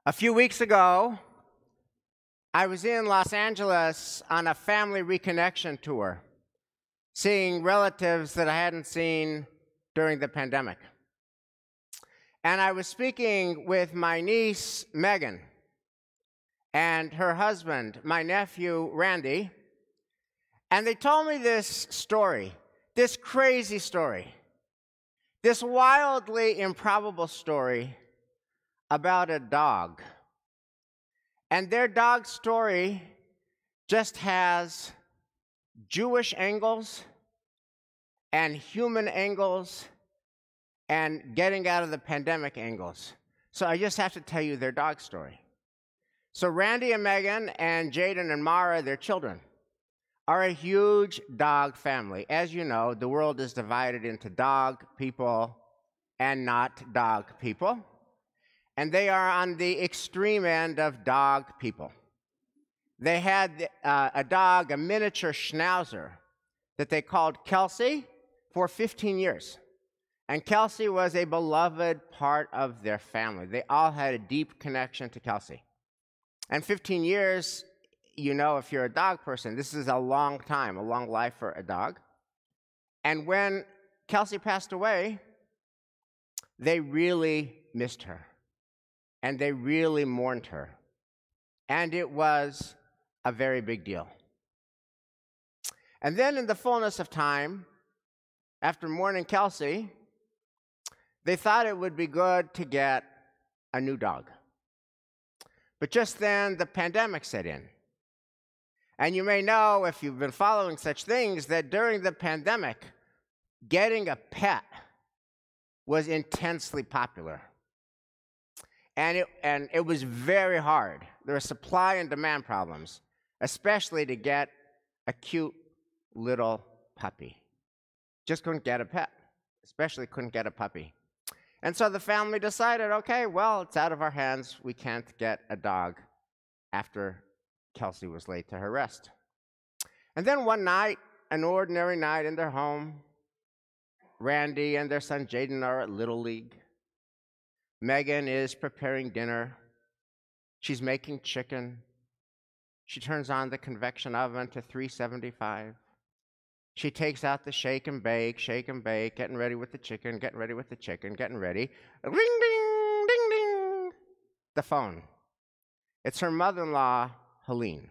A few weeks ago, I was in Los Angeles on a family reconnection tour, seeing relatives that I hadn't seen during the pandemic. And I was speaking with my niece, Megan, and her husband, my nephew, Randy, and they told me this story, this crazy story, this wildly improbable story about a dog. And their dog story just has Jewish angles and human angles and getting out of the pandemic angles. So I just have to tell you their dog story. So Randy and Megan and Jaden and Mara, their children, are a huge dog family. As you know, the world is divided into dog people and not dog people. And they are on the extreme end of dog people. They had a dog, a miniature schnauzer, that they called Kelsey for 15 years. And Kelsey was a beloved part of their family. They all had a deep connection to Kelsey. And 15 years, you know, if you're a dog person, this is a long time, a long life for a dog. And when Kelsey passed away, they really missed her. And they really mourned her. And it was a very big deal. And then in the fullness of time, after mourning Kelsey, they thought it would be good to get a new dog. But just then, the pandemic set in. And you may know, if you've been following such things, that during the pandemic, getting a pet was intensely popular. And it was very hard. There were supply and demand problems, especially to get a cute little puppy. Just couldn't get a pet, especially couldn't get a puppy. And so the family decided, okay, well, it's out of our hands. We can't get a dog after Kelsey was laid to her rest. And then one night, an ordinary night in their home, Randy and their son Jaden are at Little League. Megan is preparing dinner. She's making chicken. She turns on the convection oven to 375. She takes out the shake and bake, getting ready with the chicken, getting ready. Ring, ding, ding, ding. The phone. It's her mother-in-law, Helene.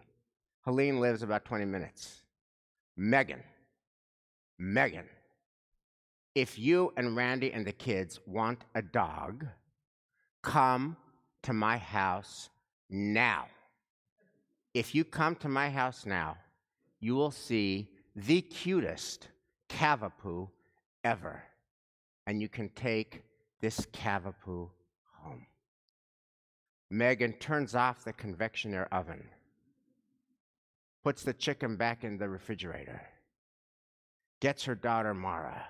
Helene lives about 20 minutes. Megan, if you and Randy and the kids want a dog, come to my house now. If you come to my house now, you will see the cutest cavapoo ever. And you can take this cavapoo home. Megan turns off the convection air oven, puts the chicken back in the refrigerator, gets her daughter Mara,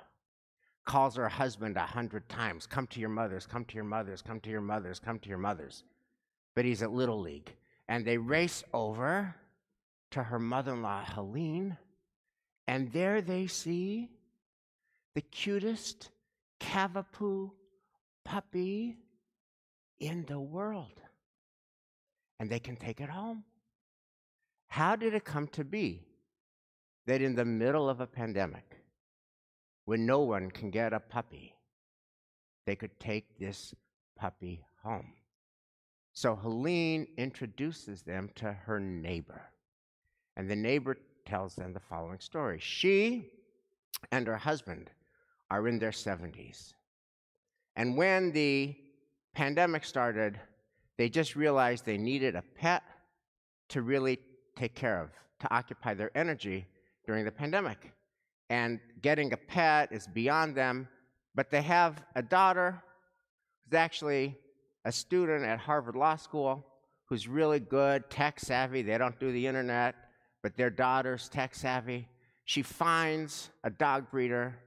calls her husband 100 times, come to your mothers, come to your mothers, come to your mothers, come to your mothers. But he's at Little League. And they race over to her mother-in-law, Helene, and there they see the cutest cavapoo puppy in the world. And they can take it home. How did it come to be that in the middle of a pandemic, when no one can get a puppy, they could take this puppy home? So Helene introduces them to her neighbor. And the neighbor tells them the following story. She and her husband are in their 70s. And when the pandemic started, they just realized they needed a pet to really take care of, to occupy their energy during the pandemic. And getting a pet is beyond them, but they have a daughter who's actually a student at Harvard Law School who's really good, tech savvy. They don't do the internet, but their daughter's tech savvy. She finds a dog breeder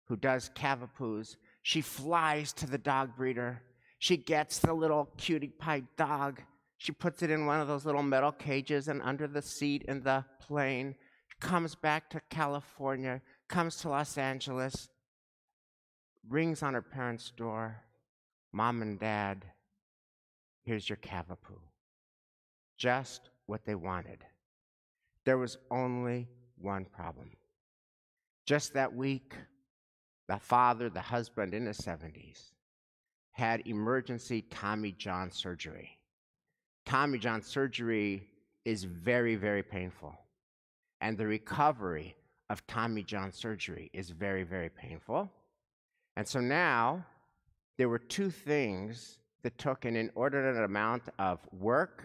who does cavapoos. She flies to the dog breeder. She gets the little cutie pie dog. She puts it in one of those little metal cages and under the seat in the plane. Comes back to California, comes to Los Angeles, rings on her parents' door. Mom and Dad, Here's your cavapoo. Just what they wanted. There was only one problem. Just that week, the father, the husband in his 70s, had emergency Tommy John surgery. Tommy John surgery is very, very painful. And the recovery of Tommy John surgery is very, very painful. And so now there were two things that took an inordinate amount of work,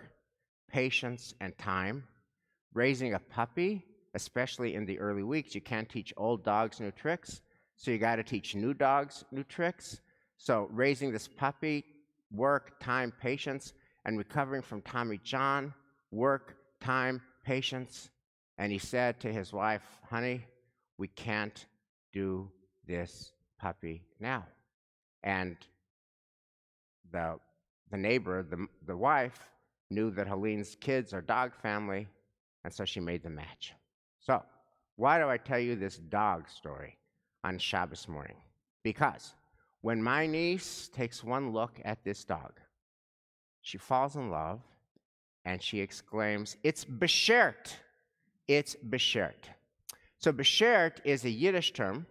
patience, and time. Raising a puppy, especially in the early weeks, you can't teach old dogs new tricks, so you got to teach new dogs new tricks. So raising this puppy, work, time, patience, and recovering from Tommy John, work, time, patience. And he said to his wife, honey, we can't do this puppy now. And the neighbor, the wife, knew that Helene's kids are dog family, and so she made the match. So why do I tell you this dog story on Shabbos morning? Because when my niece takes one look at this dog, she falls in love, and she exclaims, it's Bashert. It's Bashert. So Bashert is a Yiddish term,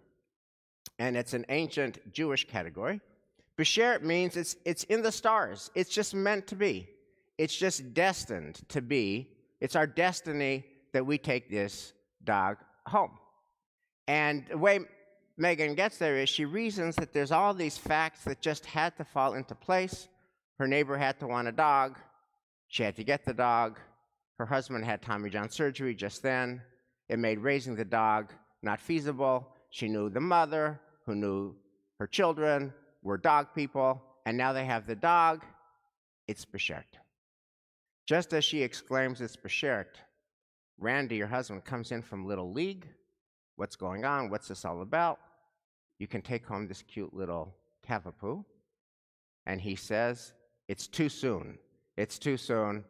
and it's an ancient Jewish category. Bashert means it's in the stars. It's just meant to be. It's just destined to be. It's our destiny that we take this dog home. And the way Megan gets there is she reasons that there's all these facts that just had to fall into place. Her neighbor had to want a dog. She had to get the dog. Her husband had Tommy John surgery just then. It made raising the dog not feasible. She knew the mother, who knew her children, were dog people, and now they have the dog. It's Bashert. Just as she exclaims, it's Bashert, Randy, your husband, comes in from Little League. What's going on? What's this all about? You can take home this cute little cavapoo. And he says, it's too soon. It's too soon.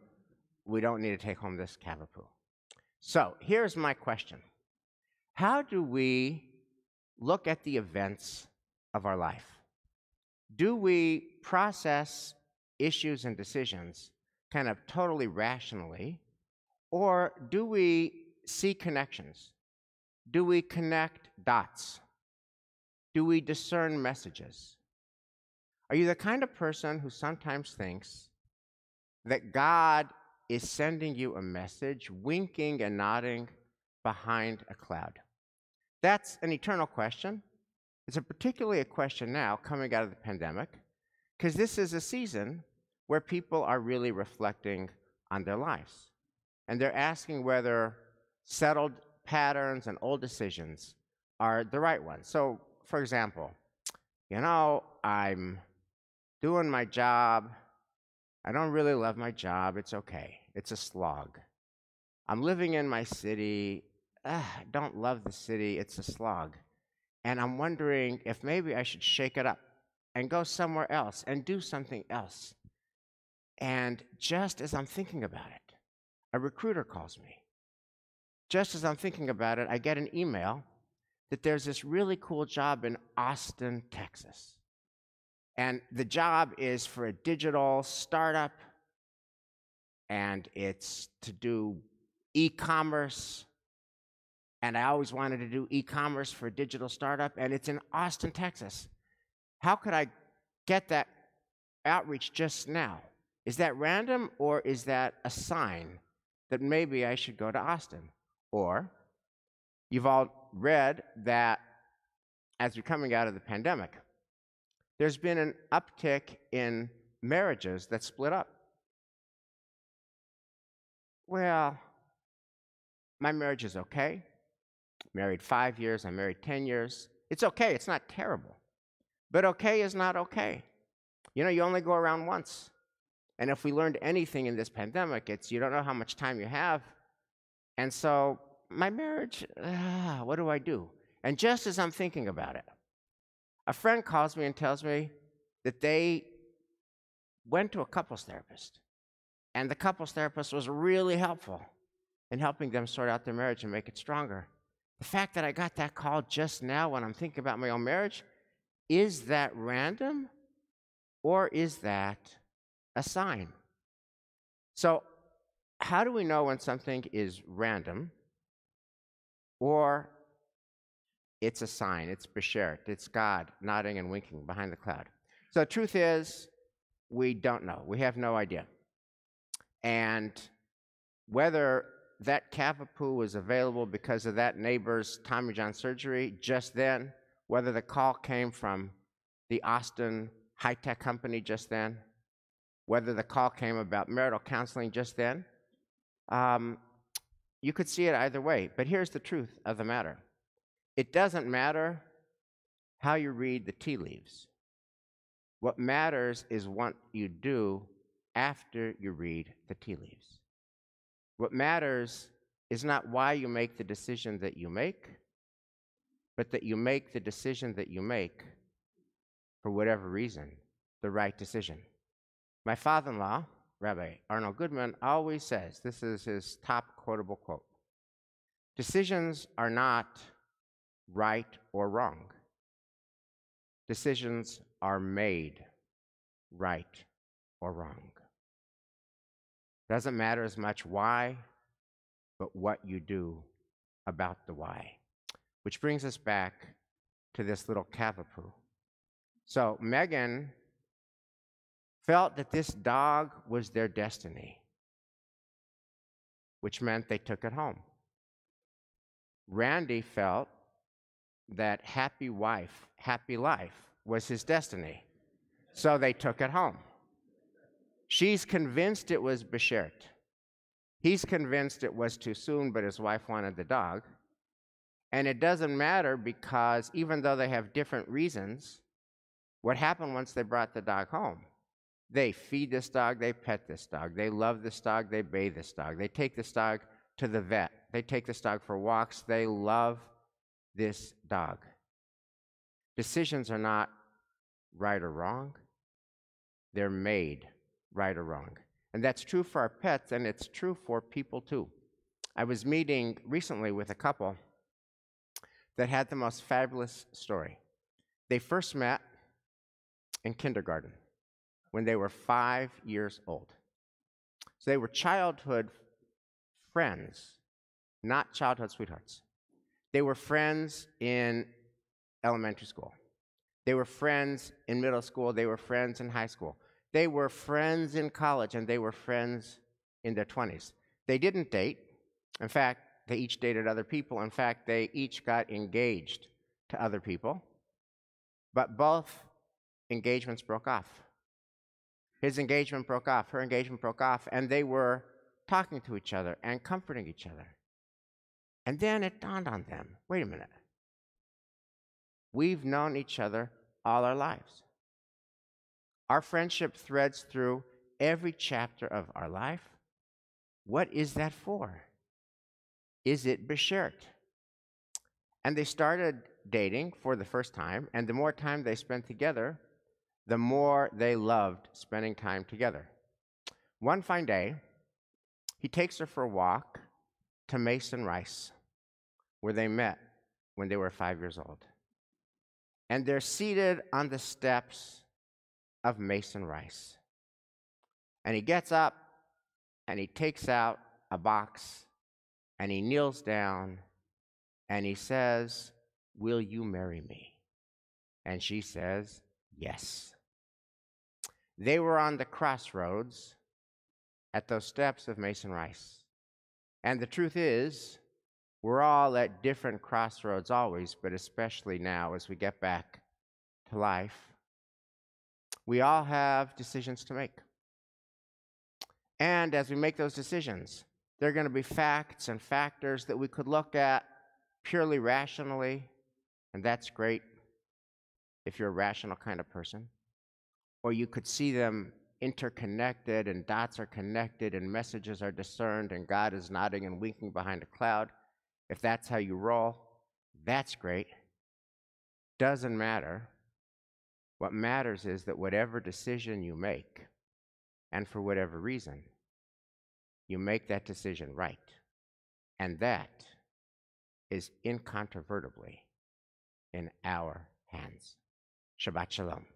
We don't need to take home this cavapoo. So here's my question. How do we look at the events of our life? Do we process issues and decisions kind of totally rationally, or do we see connections? Do we connect dots? Do we discern messages? Are you the kind of person who sometimes thinks that God is sending you a message, winking and nodding behind a cloud? That's an eternal question. It's particularly a question now coming out of the pandemic, because this is a season where people are really reflecting on their lives. And they're asking whether settled patterns and old decisions are the right ones. So, for example, I'm doing my job. I don't really love my job. It's okay. It's a slog. I'm living in my city. I don't love the city. It's a slog. And I'm wondering if maybe I should shake it up and go somewhere else and do something else. And just as I'm thinking about it, a recruiter calls me. Just as I'm thinking about it, I get an email that there's this really cool job in Austin, Texas. And the job is for a digital startup, and it's to do e-commerce. And I always wanted to do e-commerce for a digital startup, and it's in Austin, Texas. How could I get that outreach just now? Is that random, or is that a sign that maybe I should go to Austin? Or you've all read that as we're coming out of the pandemic, there's been an uptick in marriages that split up. Well, my marriage is okay. Married 5 years, I'm married 10 years. It's okay, it's not terrible. But okay is not okay. You only go around once. And if we learned anything in this pandemic, it's you don't know how much time you have. And so my marriage, what do I do? And just as I'm thinking about it, a friend calls me and tells me that they went to a couples therapist. And the couples therapist was really helpful in helping them sort out their marriage and make it stronger. The fact that I got that call just now when I'm thinking about my own marriage, is that random? Or is that a sign. So, how do we know when something is random or it's a sign? It's Bashert. It's God nodding and winking behind the cloud. So, the truth is, we don't know. We have no idea. And whether that Cavapoo was available because of that neighbor's Tommy John surgery just then, whether the call came from the Austin high-tech company just then, whether the call came about marital counseling just then, you could see it either way. But here's the truth of the matter. It doesn't matter how you read the tea leaves. What matters is what you do after you read the tea leaves. What matters is not why you make the decision that you make, but that you make the decision that you make for whatever reason, the right decision. My father-in-law, Rabbi Arnold Goodman, always says, this is his top quotable quote, decisions are not right or wrong. Decisions are made right or wrong. Doesn't matter as much why, but what you do about the why. Which brings us back to this little Cavapoo. So Megan felt that this dog was their destiny, which meant they took it home. Randy felt that happy wife, happy life was his destiny, so they took it home. She's convinced it was Bashert. He's convinced it was too soon, but his wife wanted the dog. And it doesn't matter because even though they have different reasons, what happened once they brought the dog home? They feed this dog, they pet this dog, they love this dog, they bathe this dog, they take this dog to the vet, they take this dog for walks, they love this dog. Decisions are not right or wrong, they're made right or wrong. And that's true for our pets, and it's true for people too. I was meeting recently with a couple that had the most fabulous story. They first met in kindergarten when they were 5 years old. So they were childhood friends, not childhood sweethearts. They were friends in elementary school. They were friends in middle school. They were friends in high school. They were friends in college, and they were friends in their 20s. They didn't date. In fact, they each dated other people. In fact, they each got engaged to other people. But both engagements broke off. His engagement broke off, her engagement broke off, and they were talking to each other and comforting each other. And then it dawned on them, wait a minute. We've known each other all our lives. Our friendship threads through every chapter of our life. What is that for? Is it Bashert? And they started dating for the first time, and the more time they spent together, the more they loved spending time together. One fine day, he takes her for a walk to Mason Rice, where they met when they were 5 years old. And they're seated on the steps of Mason Rice. And he gets up, and he takes out a box, and he kneels down, and he says, "Will you marry me?" And she says, "Yes." They were on the crossroads at those steps of Mason Rice. And the truth is, we're all at different crossroads always, but especially now as we get back to life. We all have decisions to make. And as we make those decisions, there are going to be facts and factors that we could look at purely rationally, and that's great if you're a rational kind of person. Or you could see them interconnected, and dots are connected, and messages are discerned, and God is nodding and winking behind a cloud. If that's how you roll, that's great. Doesn't matter. What matters is that whatever decision you make, and for whatever reason, you make that decision right. And that is incontrovertibly in our hands. Shabbat Shalom.